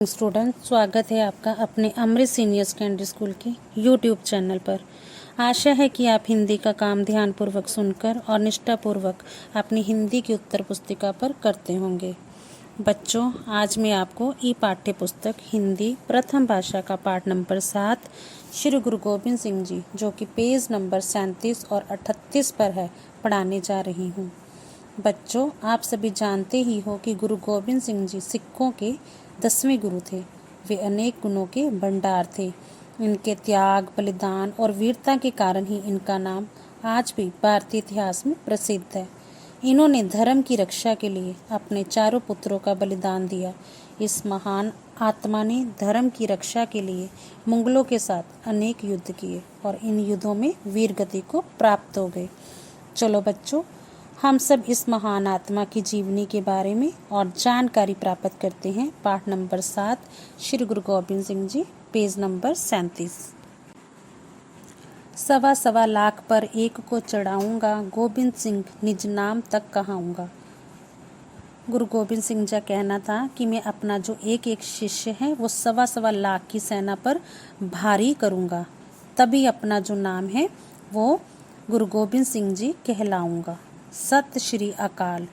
Student, स्वागत है आपका अपने अमृत सीनियर सेकेंडरी स्कूल के यूट्यूब चैनल पर। आशा है कि आप हिंदी का काम ध्यानपूर्वक सुनकर और निष्ठापूर्वक अपनी हिंदी की उत्तर पुस्तिका पर करते होंगे। बच्चों, आज मैं आपको ई पाठ्य पुस्तक हिंदी प्रथम भाषा का पाठ नंबर 7 श्री गुरु गोविंद सिंह जी, जो कि पेज नंबर 37 और 38 पर है, पढ़ाने जा रही हूँ। बच्चों, आप सभी जानते ही हो कि गुरु गोविंद सिंह जी सिखों के 10वें गुरु थे। वे अनेक गुणों के भंडार थे। इनके त्याग, बलिदान और वीरता के कारण ही इनका नाम आज भी भारतीय इतिहास में प्रसिद्ध है। इन्होंने धर्म की रक्षा के लिए अपने चारों पुत्रों का बलिदान दिया। इस महान आत्मा ने धर्म की रक्षा के लिए मुगलों के साथ अनेक युद्ध किए और इन युद्धों में वीर गति को प्राप्त हो गए। चलो बच्चों, हम सब इस महान आत्मा की जीवनी के बारे में और जानकारी प्राप्त करते हैं। पाठ नंबर 7 श्री गुरु गोविंद सिंह जी, पेज नंबर 37। सवा सवा लाख पर एक को चढ़ाऊंगा, गोविंद सिंह निज नाम तक कहाऊंगा। गुरु गोविंद सिंह जी कहना था कि मैं अपना जो एक एक शिष्य है वो सवा सवा लाख की सेना पर भारी करूंगा, तभी अपना जो नाम है वो गुरु गोविंद सिंह जी कहलाऊंगा। सत श्री अकाल।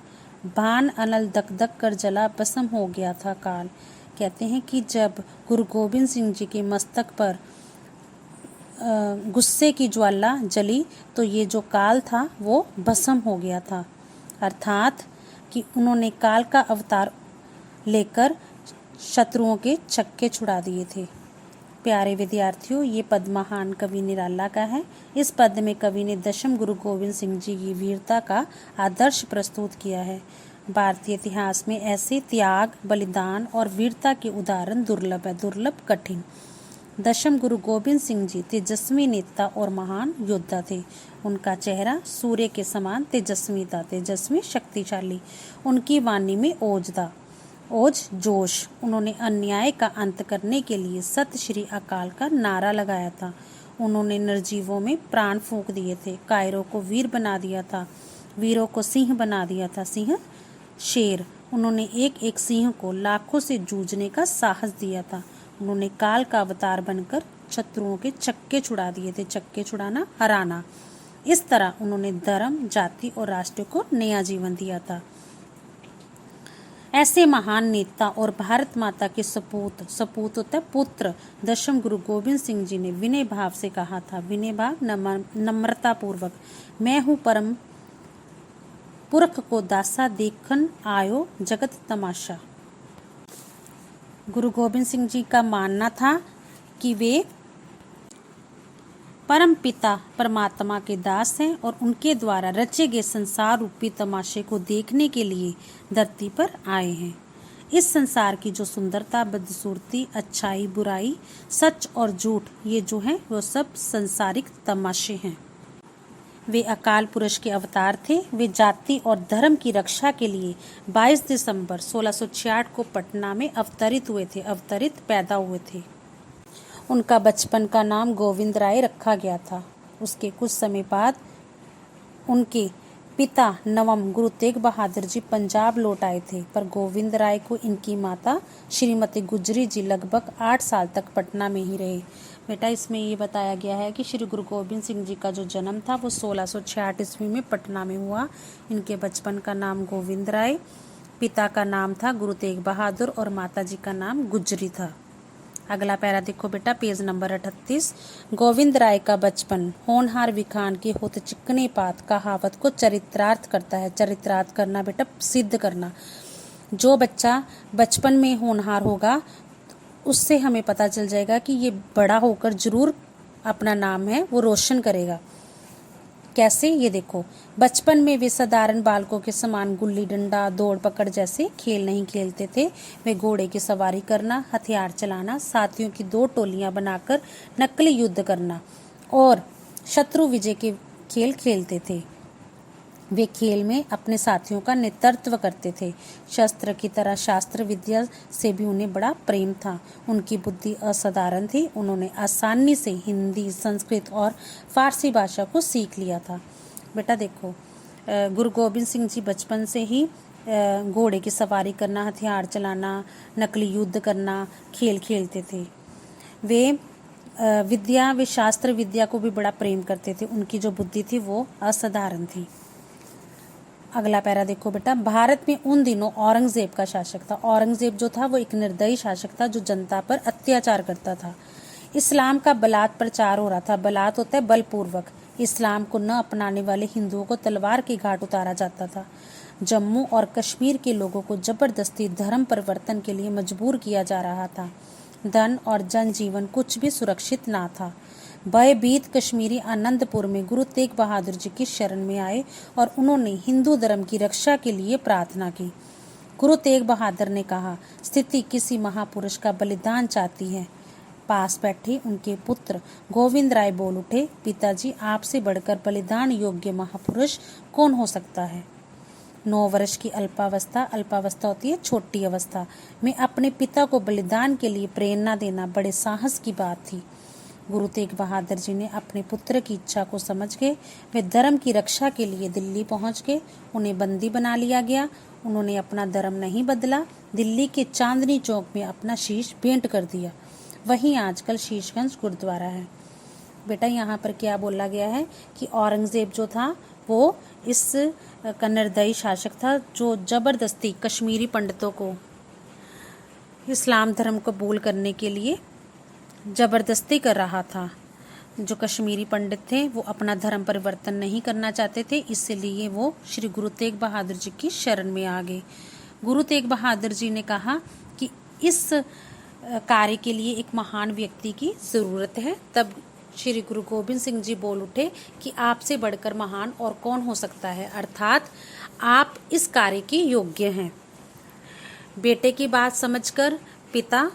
भान अनल दक दक कर जला, भस्म हो गया था काल। कहते हैं कि जब गुरु गोविंद सिंह जी के मस्तक पर गुस्से की ज्वाला जली तो ये जो काल था वो भस्म हो गया था, अर्थात कि उन्होंने काल का अवतार लेकर शत्रुओं के छक्के छुड़ा दिए थे। प्यारे विद्यार्थियों, ये पद महान कवि निराला का है। इस पद में कवि ने दशम गुरु गोविंद सिंह जी की वीरता का आदर्श प्रस्तुत किया है। भारतीय इतिहास में ऐसे त्याग, बलिदान और वीरता के उदाहरण दुर्लभ है, दुर्लभ कठिन। दशम गुरु गोविंद सिंह जी तेजस्वी नेता और महान योद्धा थे। उनका चेहरा सूर्य के समान तेजस्वी था, तेजस्वी, शक्तिशाली। उनकी वाणी में ओज था, ओज, जोश। उन्होंने अन्याय का अंत करने के लिए सत श्री अकाल का नारा लगाया था। उन्होंने निर्जीवों में प्राण फूंक दिए थे, कायरों को वीर बना दिया था, वीरों को सिंह बना दिया था, सिंह, शेर। उन्होंने एक एक सिंह को लाखों से जूझने का साहस दिया था। उन्होंने काल का अवतार बनकर शत्रुओं के छक्के छुड़ा दिए थे, छक्के छुड़ाना, हराना। इस तरह उन्होंने धर्म, जाति और राष्ट्र को नया जीवन दिया था। ऐसे महान नेता और भारत माता के सपूत होता पुत्र दशम गुरु गोविंद सिंह जी ने विनय भाव से कहा था, विनय भाव, नम्रता पूर्वक, मैं हूँ परम पुरख को दासा, देखन आयो जगत तमाशा। गुरु गोविंद सिंह जी का मानना था कि वे परम पिता परमात्मा के दास हैं और उनके द्वारा रचे गए संसार रूपी तमाशे को देखने के लिए धरती पर आए हैं। इस संसार की जो सुंदरता, बदसूरती, अच्छाई, बुराई, सच और झूठ, ये जो है वो सब संसारिक तमाशे हैं। वे अकाल पुरुष के अवतार थे। वे जाति और धर्म की रक्षा के लिए 22 दिसंबर 1666 को पटना में अवतरित हुए थे, पैदा हुए थे। उनका बचपन का नाम गोविंद राय रखा गया था। उसके कुछ समय बाद उनके पिता नवम गुरु तेग बहादुर जी पंजाब लौट आए थे, पर गोविंद राय को इनकी माता श्रीमती गुजरी जी लगभग 8 साल तक पटना में ही रहे। बेटा, इसमें ये बताया गया है कि श्री गुरु गोविंद सिंह जी का जो जन्म था वो 1666 ईस्वी में पटना में हुआ। इनके बचपन का नाम गोविंद राय, पिता का नाम था गुरु तेग बहादुर और माता जी का नाम गुजरी था। अगला पैरा देखो बेटा, पेज नंबर 38। गोविंद राय का बचपन होनहार विखान की होत चिकने पात कहावत को चरित्रार्थ करता है। चरित्रार्थ करना बेटा, सिद्ध करना। जो बच्चा बचपन में होनहार होगा उससे हमें पता चल जाएगा कि ये बड़ा होकर जरूर अपना नाम है वो रोशन करेगा। कैसे, ये देखो, बचपन में वे साधारण बालकों के समान गुल्ली डंडा, दौड़ पकड़ जैसे खेल नहीं खेलते थे। वे घोड़े की सवारी करना, हथियार चलाना, साथियों की 2 टोलियां बनाकर नकली युद्ध करना और शत्रु विजय के खेल खेलते थे। वे खेल में अपने साथियों का नेतृत्व करते थे। शस्त्र की तरह शास्त्र विद्या से भी उन्हें बड़ा प्रेम था। उनकी बुद्धि असाधारण थी। उन्होंने आसानी से हिंदी, संस्कृत और फारसी भाषा को सीख लिया था। बेटा देखो, गुरु गोविंद सिंह जी बचपन से ही घोड़े की सवारी करना, हथियार चलाना, नकली युद्ध करना, खेल खेलते थे। वे वे शास्त्र विद्या को भी बड़ा प्रेम करते थे। उनकी जो बुद्धि थी वो असाधारण थी। अगला पैरा देखो बेटा। भारत में उन दिनों औरंगजेब का शासक था। औरंगजेब जो था वो एक निर्दयी शासक था जो जनता पर अत्याचार करता था। इस्लाम का बलात् प्रचार हो रहा था। बलात् होता है बलपूर्वक। इस्लाम को न अपनाने वाले हिंदुओं को तलवार के घाट उतारा जाता था। जम्मू और कश्मीर के लोगों को जबरदस्ती धर्म परिवर्तन के लिए मजबूर किया जा रहा था। धन और जनजीवन कुछ भी सुरक्षित ना था। भयभीत कश्मीरी आनंदपुर में गुरु तेग बहादुर जी की शरण में आए और उन्होंने हिंदू धर्म की रक्षा के लिए प्रार्थना की। गुरु तेग बहादुर ने कहा, स्थिति किसी महापुरुष का बलिदान चाहती है। पास बैठे उनके पुत्र गोविंद राय बोल उठे, पिताजी, आपसे बढ़कर बलिदान योग्य महापुरुष कौन हो सकता है। 9 वर्ष की अल्पावस्था होती है छोटी अवस्था में अपने पिता को बलिदान के लिए प्रेरणा देना बड़े साहस की बात थी। गुरु तेग बहादुर जी ने अपने पुत्र की इच्छा को समझ के वे धर्म की रक्षा के लिए दिल्ली पहुंच गए। उन्हें बंदी बना लिया गया। उन्होंने अपना धर्म नहीं बदला। दिल्ली के चांदनी चौक में अपना शीश भेंट कर दिया। वहीं आजकल शीशगंज गुरुद्वारा है। बेटा यहाँ पर क्या बोला गया है कि औरंगजेब जो था वो इस का निर्दयी शासक था जो जबरदस्ती कश्मीरी पंडितों को इस्लाम धर्म कबूल करने के लिए जबरदस्ती कर रहा था। जो कश्मीरी पंडित थे वो अपना धर्म परिवर्तन नहीं करना चाहते थे, इसलिए वो श्री गुरु तेग बहादुर जी की शरण में आ गए। गुरु तेग बहादुर जी ने कहा कि इस कार्य के लिए एक महान व्यक्ति की ज़रूरत है। तब श्री गुरु गोबिंद सिंह जी बोल उठे कि आपसे बढ़कर महान और कौन हो सकता है, अर्थात आप इस कार्य के योग्य हैं। बेटे की बात समझकर पिता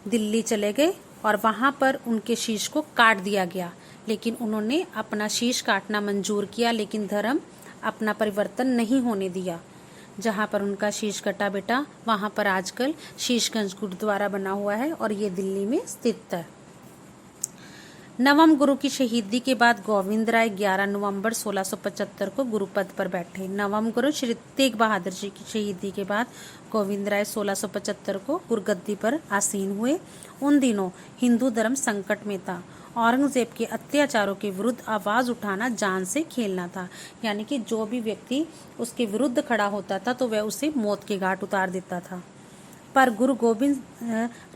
दिल्ली चले गए और वहाँ पर उनके शीश को काट दिया गया, लेकिन उन्होंने अपना शीश काटना मंजूर किया, लेकिन धर्म अपना परिवर्तन नहीं होने दिया। जहाँ पर उनका शीश कटा बेटा, वहाँ पर आजकल शीशगंज गुरुद्वारा बना हुआ है और ये दिल्ली में स्थित है। नवम गुरु की शहीदी के बाद गोविंद राय 11 नवंबर 1675 को गुरु पद पर बैठे। नवम गुरु श्री तेग बहादुर जी की शहीदी के बाद गोविंद राय 1675 को गुरुगद्दी पर आसीन हुए। उन दिनों हिंदू धर्म संकट में था। औरंगजेब के अत्याचारों के विरुद्ध आवाज उठाना जान से खेलना था, यानी कि जो भी व्यक्ति उसके विरुद्ध खड़ा होता था तो वह उसे मौत के घाट उतार देता था। पर गुरु गोविंद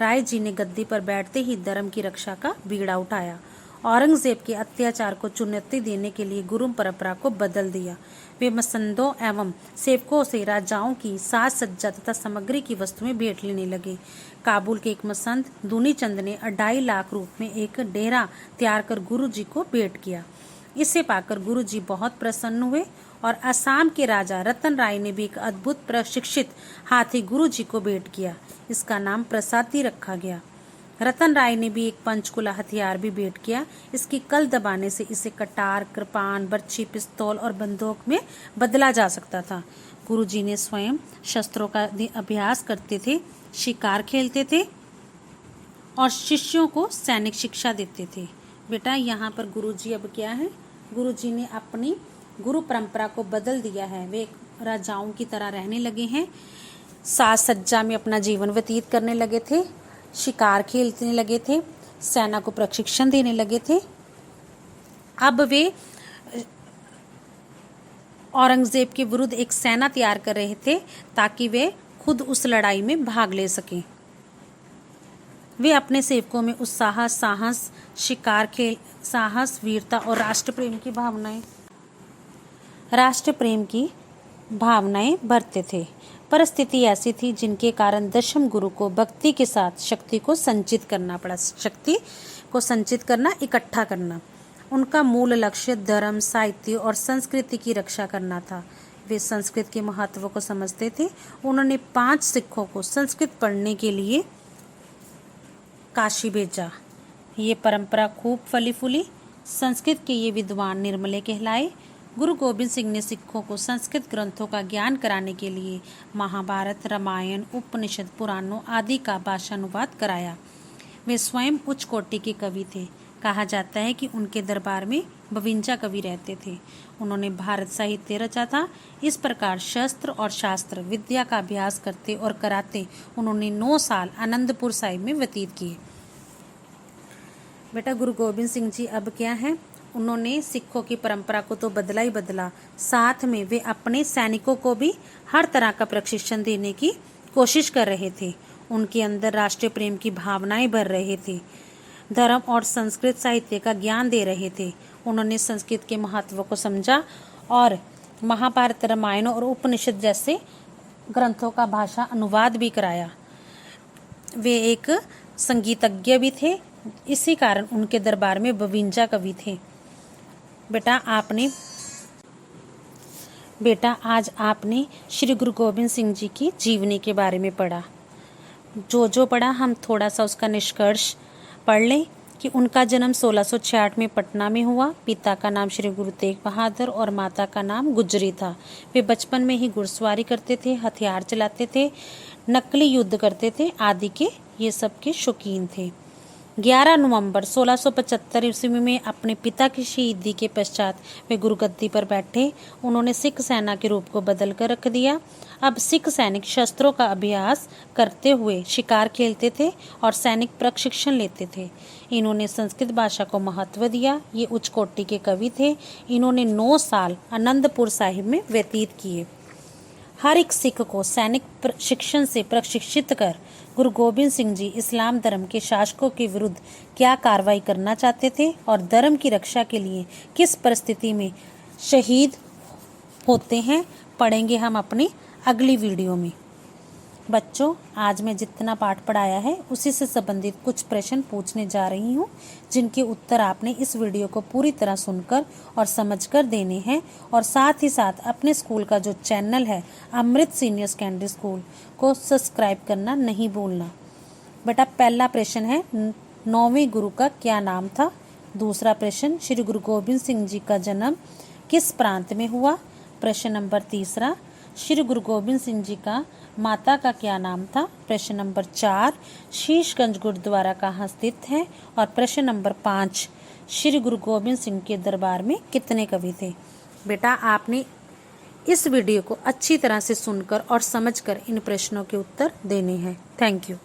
राय जी ने गद्दी पर बैठते ही धर्म की रक्षा का बीड़ा उठाया। औरंगजेब के अत्याचार को चुनौती देने के लिए गुरु परंपरा को बदल दिया। वे मसंदों एवं सेवकों से राजाओं की साज सज्जा तथा सामग्री की वस्तुएं भेंट लेने लगे। काबुल के एक मसंद दूनी चंद ने 2.5 लाख रुपए में एक डेरा तैयार कर गुरु जी को भेंट किया। इसे पाकर गुरु जी बहुत प्रसन्न हुए और असम के राजा रतन राय ने भी एक अद्भुत प्रशिक्षित हाथी गुरु जी को भेंट किया। इसका नाम प्रसादी रखा गया। रतन राय ने भी एक पंचकुला हथियार भी भेंट किया। इसकी कल दबाने से इसे कटार, कृपान, बर्छी, पिस्तौल और बंदूक में बदला जा सकता था। गुरु जी ने स्वयं शस्त्रों का अभ्यास करते थे, शिकार खेलते थे और शिष्यों को सैनिक शिक्षा देते थे। बेटा यहाँ पर गुरु जी अब क्या है, गुरु जी ने अपनी गुरु परंपरा को बदल दिया है। वे राजाओं की तरह रहने लगे हैं, साज सज्जा में अपना जीवन व्यतीत करने लगे थे, शिकार खेलने लगे थे, सेना को प्रशिक्षण देने लगे थे। अब वे औरंगजेब के विरुद्ध एक सेना तैयार कर रहे थे ताकि वे खुद उस लड़ाई में भाग ले सकें। वे अपने सेवकों में उत्साह, साहस, शिकार खेल, साहस, वीरता और राष्ट्र प्रेम की भावनाएं भरते थे। परिस्थिति ऐसी थी जिनके कारण दशम गुरु को भक्ति के साथ शक्ति को संचित करना पड़ा। शक्ति को संचित करना, इकट्ठा करना। उनका मूल लक्ष्य धर्म, साहित्य और संस्कृति की रक्षा करना था। वे संस्कृत के महत्व को समझते थे। उन्होंने 5 सिखों को संस्कृत पढ़ने के लिए काशी भेजा। ये परंपरा खूब फली फूली। संस्कृत के ये विद्वान निर्मले कहलाए। गुरु गोबिंद सिंह ने सिखों को संस्कृत ग्रंथों का ज्ञान कराने के लिए महाभारत, रामायण, उपनिषद, पुराणों आदि का भाषानुवाद कराया। वे स्वयं उच्च कोटि के कवि थे। कहा जाता है कि उनके दरबार में 52 कवि रहते थे। उन्होंने भारत साहित्य रचा था। इस प्रकार शस्त्र और शास्त्र विद्या का अभ्यास करते और कराते उन्होंने 9 साल आनंदपुर साहिब में व्यतीत किए। बेटा गुरु गोबिंद सिंह जी अब क्या है, उन्होंने सिखों की परंपरा को तो बदला ही बदला, साथ में वे अपने सैनिकों को भी हर तरह का प्रशिक्षण देने की कोशिश कर रहे थे। उनके अंदर राष्ट्रीय प्रेम की भावनाएं भर रहे थे, धर्म और संस्कृत साहित्य का ज्ञान दे रहे थे। उन्होंने संस्कृत के महत्व को समझा और महाभारत, रामायण और उपनिषद जैसे ग्रंथों का भाषा अनुवाद भी कराया। वे एक संगीतज्ञ भी थे, इसी कारण उनके दरबार में 52 कवि थे। बेटा आज आपने श्री गुरु गोबिंद सिंह जी की जीवनी के बारे में पढ़ा। जो पढ़ा हम थोड़ा सा उसका निष्कर्ष पढ़ लें कि उनका जन्म 1666 में पटना में हुआ। पिता का नाम श्री गुरु तेग बहादुर और माता का नाम गुजरी था। वे बचपन में ही घुड़सवारी करते थे, हथियार चलाते थे, नकली युद्ध करते थे आदि के ये सब के शौकीन थे। 11 नवंबर 1675 ईस्वी में अपने पिता की शहीदी के पश्चात वे गुरुगद्दी पर बैठे। उन्होंने सिख सेना के रूप को बदल कर रख दिया। अब सिख सैनिक शस्त्रों का अभ्यास करते हुए शिकार खेलते थे और सैनिक प्रशिक्षण लेते थे। इन्होंने संस्कृत भाषा को महत्व दिया। ये उच्च कोटि के कवि थे। इन्होंने 9 साल आनंदपुर साहिब में व्यतीत किए। हर एक सिख को सैनिक शिक्षण से प्रशिक्षित कर गुरु गोबिंद सिंह जी इस्लाम धर्म के शासकों के विरुद्ध क्या कार्रवाई करना चाहते थे और धर्म की रक्षा के लिए किस परिस्थिति में शहीद होते हैं, पढ़ेंगे हम अपनी अगली वीडियो में। बच्चों आज मैं जितना पाठ पढ़ाया है उसी से संबंधित कुछ प्रश्न पूछने जा रही हूँ, जिनके उत्तर आपने इस वीडियो को पूरी तरह सुनकर और समझकर देने हैं। और साथ ही साथ अपने स्कूल का जो चैनल है अमृत सीनियर सेकेंडरी स्कूल को सब्सक्राइब करना नहीं भूलना। बेटा पहला प्रश्न है 9वें गुरु का क्या नाम था। दूसरा प्रश्न श्री गुरु गोबिंद सिंह जी का जन्म किस प्रांत में हुआ। प्रश्न नंबर 3 श्री गुरु गोबिंद सिंह जी का माता का क्या नाम था। प्रश्न नंबर 4 शीशगंज गुरुद्वारा कहाँ स्थित है। और प्रश्न नंबर 5 श्री गुरु गोबिंद सिंह के दरबार में कितने कवि थे। बेटा आपने इस वीडियो को अच्छी तरह से सुनकर और समझकर इन प्रश्नों के उत्तर देने हैं। Thank you.